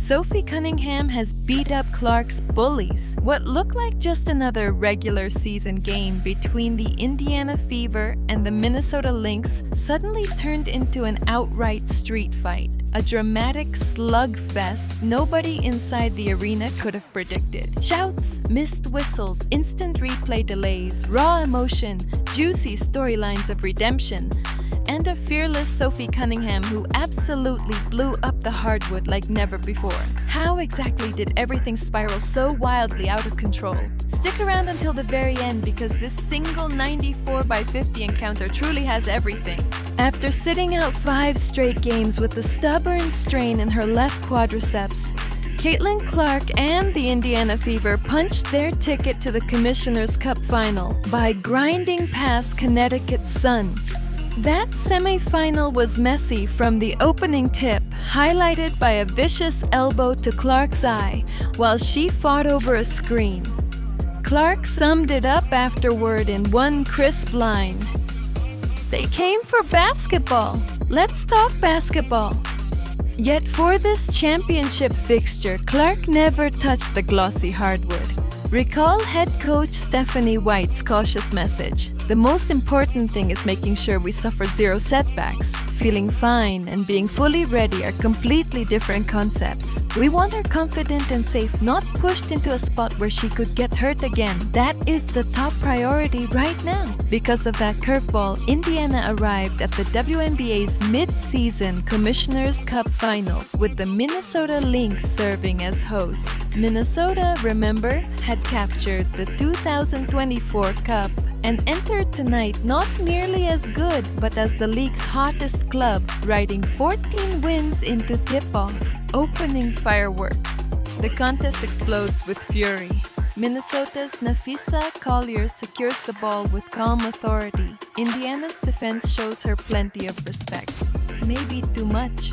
Sophie Cunningham has beat up Clark's Bullies. What looked like just another regular season game between the Indiana Fever and the Minnesota Lynx suddenly turned into an outright street fight. A dramatic slugfest nobody inside the arena could have predicted. Shouts, missed whistles, instant replay delays, raw emotion, juicy storylines of redemption, and a fearless Sophie Cunningham who absolutely blew up the hardwood like never before. How exactly did everything spiral so wildly out of control? Stick around until the very end because this single 94x50 encounter truly has everything. After sitting out 5 straight games with a stubborn strain in her left quadriceps, Caitlin Clark and the Indiana Fever punched their ticket to the Commissioner's Cup final by grinding past Connecticut's Sun. That semifinal was messy from the opening tip, highlighted by a vicious elbow to Clark's eye while she fought over a screen. Clark summed it up afterward in one crisp line. "They came for basketball. Let's talk basketball." Yet for this championship fixture, Clark never touched the glossy hardwood. Recall head coach Stephanie White's cautious message. The most important thing is making sure we suffer 0 setbacks. Feeling fine and being fully ready are completely different concepts. We want her confident and safe, not pushed into a spot where she could get hurt again. That is the top priority right now. Because of that curveball, Indiana arrived at the WNBA's mid-season Commissioner's Cup final with the Minnesota Lynx serving as hosts. Minnesota, remember, had captured the 2024 Cup and entered tonight not merely as good but as the league's hottest club, riding 14 wins into tip-off. Opening fireworks. The contest explodes with fury. Minnesota's Nafisa Collier secures the ball with calm authority. Indiana's defense shows her plenty of respect. Maybe too much.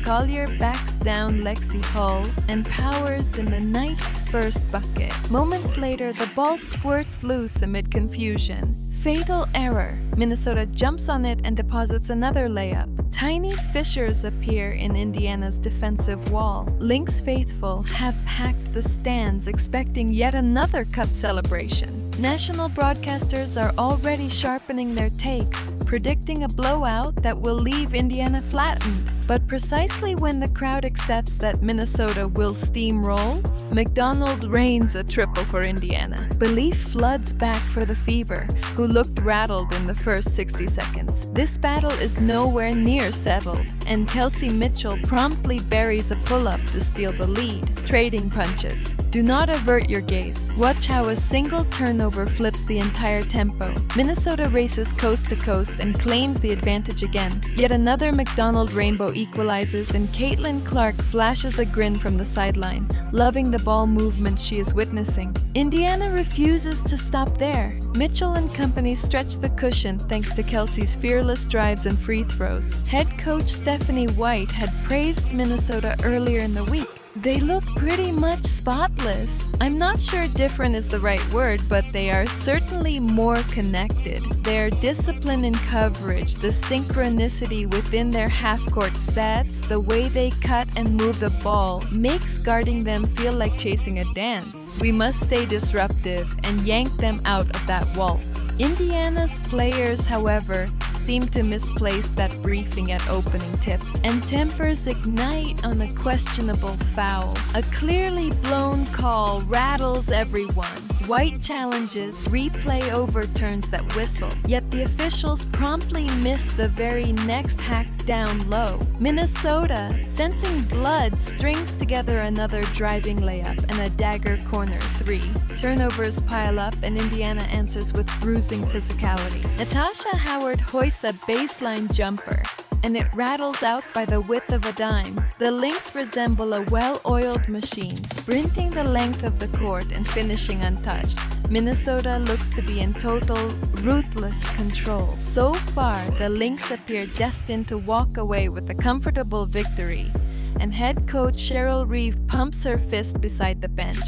Collier backs down Lexi Hall and powers in the night's first bucket. Moments later, the ball squirts loose amid confusion. Fatal error. Minnesota jumps on it and deposits another layup. Tiny fissures appear in Indiana's defensive wall. Lynx faithful have packed the stands expecting yet another cup celebration. National broadcasters are already sharpening their takes, predicting a blowout that will leave Indiana flattened. But precisely when the crowd accepts that Minnesota will steamroll, McDonald rains a triple for Indiana. Belief floods back for the Fever, who looked rattled in the first 60 seconds. This battle is nowhere near settled, and Kelsey Mitchell promptly buries a pull-up to steal the lead. Trading punches. Do not avert your gaze. Watch how a single turnover flips the entire tempo. Minnesota races coast to coast and claims the advantage again. Yet another McDonald rainbow equalizes and Caitlin Clark flashes a grin from the sideline, loving the ball movement she is witnessing. Indiana refuses to stop there. Mitchell and company stretch the cushion thanks to Kelsey's fearless drives and free throws. Head coach Stephanie White had praised Minnesota earlier in the week. They look pretty much spotless. I'm not sure different is the right word, but they are certainly more connected. Their discipline in coverage, the synchronicity within their half-court sets, the way they cut and move the ball, makes guarding them feel like chasing a dance. We must stay disruptive and yank them out of that waltz. Indiana's players, however, seem to misplace that briefing at opening tip, and tempers ignite on a questionable foul. A clearly blown call rattles everyone. White challenges, replay overturns that whistle, yet the officials promptly miss the very next hack down low. Minnesota, sensing blood, strings together another driving layup and a dagger corner 3. Turnovers pile up and Indiana answers with bruising physicality. Natasha Howard hoists a baseline jumper, and it rattles out by the width of a dime. The Lynx resemble a well-oiled machine, sprinting the length of the court and finishing untouched. Minnesota looks to be in total, ruthless control. So far, the Lynx appear destined to walk away with a comfortable victory, and head coach Cheryl Reeve pumps her fist beside the bench.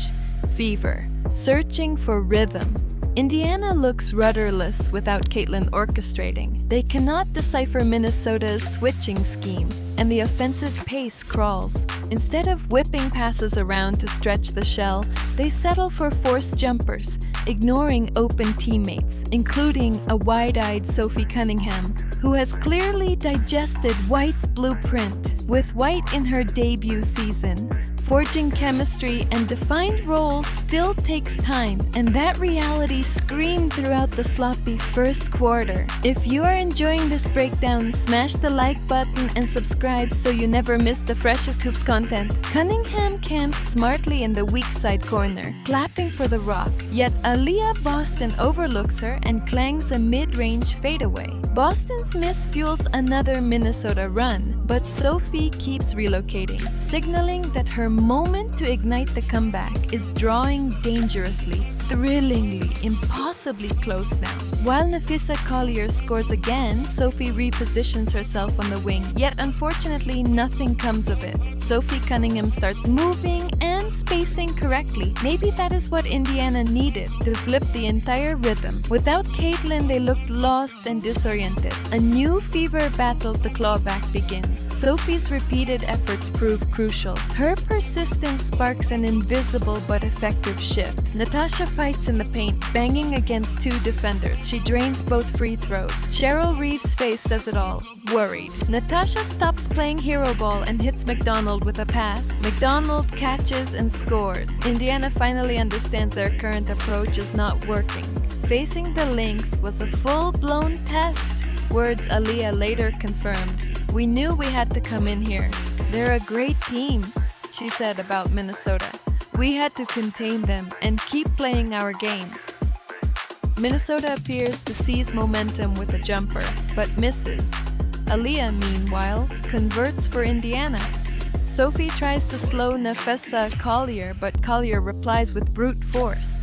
Fever, searching for rhythm. Indiana looks rudderless without Caitlin orchestrating. They cannot decipher Minnesota's switching scheme. and the offensive pace crawls. Instead of whipping passes around to stretch the shell, they settle for forced jumpers, ignoring open teammates, including a wide-eyed Sophie Cunningham, who has clearly digested White's blueprint. With White in her debut season, forging chemistry and defined roles still takes time, and that reality screamed throughout the sloppy first quarter. If you are enjoying this breakdown, smash the like button and subscribe so you never miss the freshest hoops content. Cunningham camps smartly in the weak side corner, clapping for the rock, yet Aaliyah Boston overlooks her and clangs a mid-range fadeaway. Boston's miss fuels another Minnesota run, but Sophie keeps relocating, signaling that her moment to ignite the comeback is drawing dangerously, thrillingly, impossibly close now. While Nafisa Collier scores again, Sophie repositions herself on the wing, yet unfortunately nothing comes of it. Sophie Cunningham starts moving and spacing correctly. Maybe that is what Indiana needed to flip the entire rhythm. Without Caitlin, they looked lost and disoriented. A new fever battle to claw back begins. Sophie's repeated efforts prove crucial. Her persistence sparks an invisible but effective shift. Natasha fights in the paint, banging against two defenders. She drains both free throws. Cheryl Reeves' face says it all. Worried. Natasha stops playing hero ball and hits McDonald with a pass. McDonald catches and scores. Indiana finally understands their current approach is not working. Facing the Lynx was a full-blown test. Words Aaliyah later confirmed. We knew we had to come in here. They're a great team, she said about Minnesota. We had to contain them and keep playing our game. Minnesota appears to seize momentum with a jumper, but misses. Aaliyah, meanwhile, converts for Indiana. Sophie tries to slow Nafisa Collier, but Collier replies with brute force.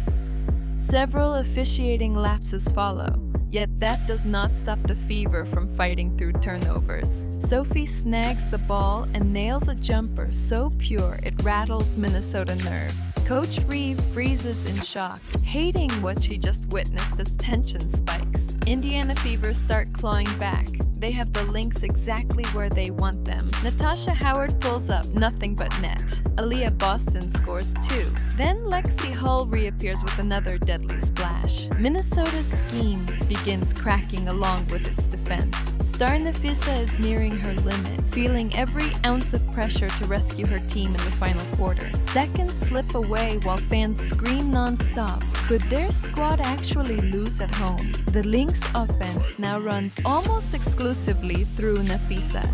Several officiating lapses follow, yet that does not stop the Fever from fighting through turnovers. Sophie snags the ball and nails a jumper so pure it rattles Minnesota nerves. Coach Reeve freezes in shock, hating what she just witnessed as tension spikes. Indiana Fever start clawing back. They have the Lynx exactly where they want them. Natasha Howard pulls up, nothing but net. Aaliyah Boston scores too. Then Lexi Hull reappears with another deadly splash. Minnesota's scheme begins cracking along with its defense. Star Nafisa is nearing her limit, feeling every ounce of pressure to rescue her team in the final quarter. Seconds slip away while fans scream non-stop. Could their squad actually lose at home? The Lynx offense now runs almost exclusively through Nafisa.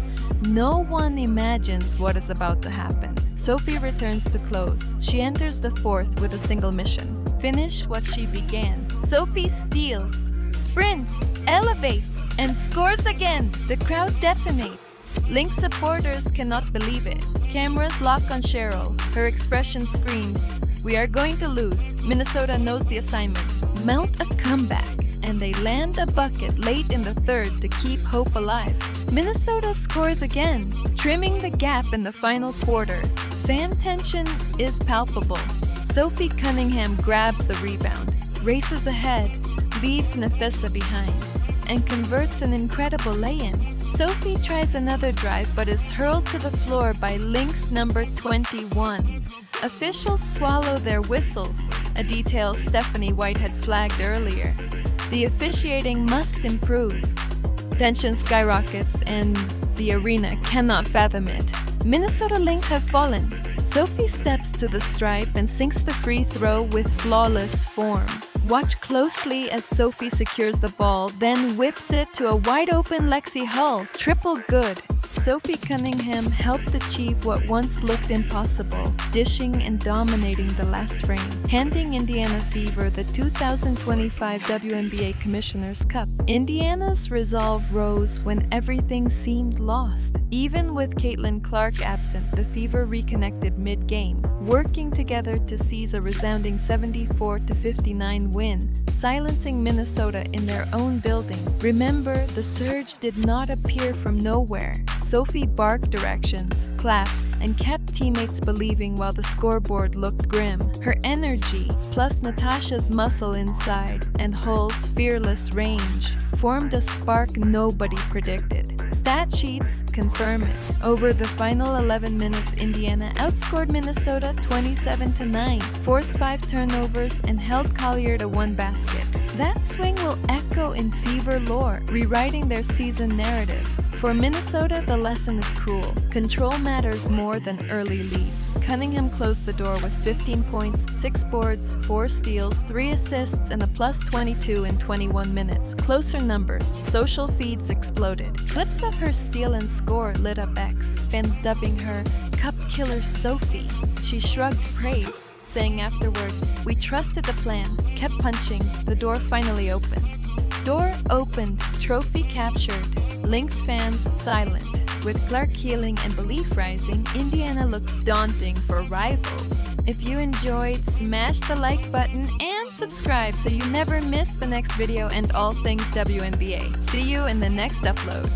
No one imagines what is about to happen. Sophie returns to close. She enters the fourth with a single mission: finish what she began. Sophie steals, sprints, elevates, and scores again. The crowd detonates. Lynx supporters cannot believe it. Cameras lock on Cheryl. Her expression screams, "We are going to lose." Minnesota knows the assignment. Mount a comeback, and they land a bucket late in the third to keep hope alive. Minnesota scores again, trimming the gap in the final quarter. Fan tension is palpable. Sophie Cunningham grabs the rebound, races ahead, leaves Nafisa behind, and converts an incredible lay-in. Sophie tries another drive but is hurled to the floor by Lynx number 21. Officials swallow their whistles, a detail Stephanie White had flagged earlier. The officiating must improve. Tension skyrockets and the arena cannot fathom it. Minnesota Lynx have fallen. Sophie steps to the stripe and sinks the free throw with flawless form. Watch closely as Sophie secures the ball, then whips it to a wide-open Lexi Hull. Triple good. Sophie Cunningham helped achieve what once looked impossible, dishing and dominating the last frame, handing Indiana Fever the 2025 WNBA Commissioner's Cup. Indiana's resolve rose when everything seemed lost. Even with Caitlin Clark absent, the Fever reconnected mid-game, working together to seize a resounding 74-59 win, silencing Minnesota in their own building. Remember, the surge did not appear from nowhere. Sophie barked directions, clapped, and kept teammates believing while the scoreboard looked grim. Her energy, plus Natasha's muscle inside and Hull's fearless range, formed a spark nobody predicted. Stat sheets confirm it. Over the final 11 minutes, Indiana outscored Minnesota 27-9, forced 5 turnovers, and held Collier to 1 basket. That swing will echo in Fever lore, rewriting their season narrative. For Minnesota, the lesson is cruel. Control matters more than early leads. Cunningham closed the door with 15 points, 6 boards, 4 steals, 3 assists, and a plus 22 in 21 minutes. Closer numbers. Social feeds exploded. Clips of her steal and score lit up X, fans dubbing her Cup Killer Sophie. She shrugged praise, saying afterward, "We trusted the plan, kept punching, the door finally opened." Door opened, trophy captured. Lynx fans silent. With Clark healing and belief rising, Indiana looks daunting for rivals. If you enjoyed, smash the like button and subscribe so you never miss the next video and all things WNBA. See you in the next upload.